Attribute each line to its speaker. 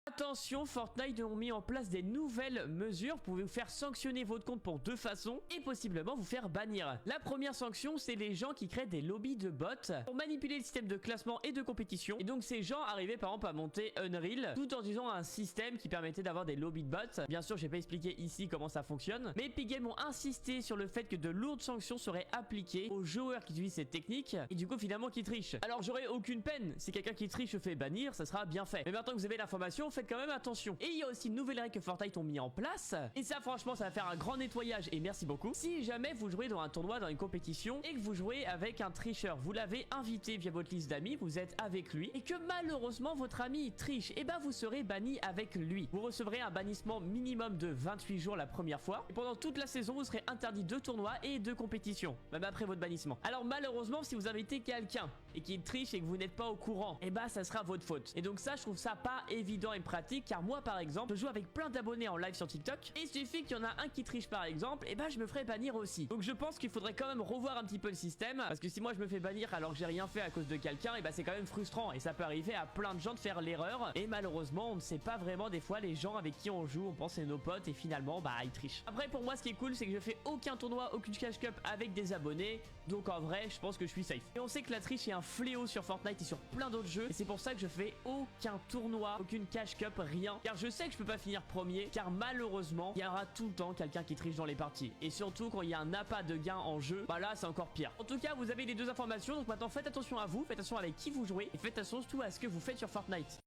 Speaker 1: Attention, Fortnite ont mis en place des nouvelles mesures. Vous pouvez vous faire sanctionner votre compte pour deux façons et possiblement vous faire bannir. La première sanction, c'est les gens qui créent des lobbies de bots pour manipuler le système de classement et de compétition. Et donc ces gens arrivaient par exemple à monter Unreal tout en utilisant un système qui permettait d'avoir des lobbies de bots. Bien sûr, je vais pas expliquer ici comment ça fonctionne, mais Epic Games ont insisté sur le fait que de lourdes sanctions seraient appliquées aux joueurs qui utilisent cette technique et du coup finalement qui trichent. Alors j'aurais aucune peine. Si quelqu'un qui triche se fait bannir, ça sera bien fait. Mais maintenant que vous avez l'information, faites quand même attention. Et il y a aussi une nouvelle règle que Fortnite ont mis en place. Et ça, franchement, ça va faire un grand nettoyage. Et merci beaucoup. Si jamais vous jouez dans un tournoi, dans une compétition, et que vous jouez avec un tricheur, vous l'avez invité via votre liste d'amis, vous êtes avec lui, et que malheureusement votre ami triche, et ben vous serez banni avec lui. Vous recevrez un bannissement minimum de 28 jours la première fois. Et pendant toute la saison, vous serez interdit de tournois et de compétitions, même après votre bannissement. Alors malheureusement, si vous invitez quelqu'un et qu'il triche et que vous n'êtes pas au courant, et ben ça sera votre faute. Et donc ça, je trouve ça pas évident et pratique. Car moi par exemple je joue avec plein d'abonnés en live sur TikTok et il suffit qu'il y en a un qui triche par exemple, et bah je me ferai bannir aussi. Donc je pense qu'il faudrait quand même revoir un petit peu le système, parce que si moi je me fais bannir alors que j'ai rien fait à cause de quelqu'un, et bah c'est quand même frustrant et ça peut arriver à plein de gens de faire l'erreur. Et malheureusement on ne sait pas vraiment des fois les gens avec qui on joue, on pense c'est nos potes et finalement bah ils trichent. Après pour moi ce qui est cool c'est que je fais aucun tournoi, aucune cash cup avec des abonnés, donc en vrai je pense que je suis safe. Et on sait que la triche est un fléau sur Fortnite et sur plein d'autres jeux, et c'est pour ça que je fais aucun tournoi, aucune cash cup, rien. Car je sais que je peux pas finir premier, car malheureusement il y aura tout le temps quelqu'un qui triche dans les parties. Et surtout quand il y a un appât de gain en jeu, bah là c'est encore pire. En tout cas vous avez les deux informations, donc maintenant faites attention à vous, faites attention avec qui vous jouez, et faites attention surtout à ce que vous faites sur Fortnite.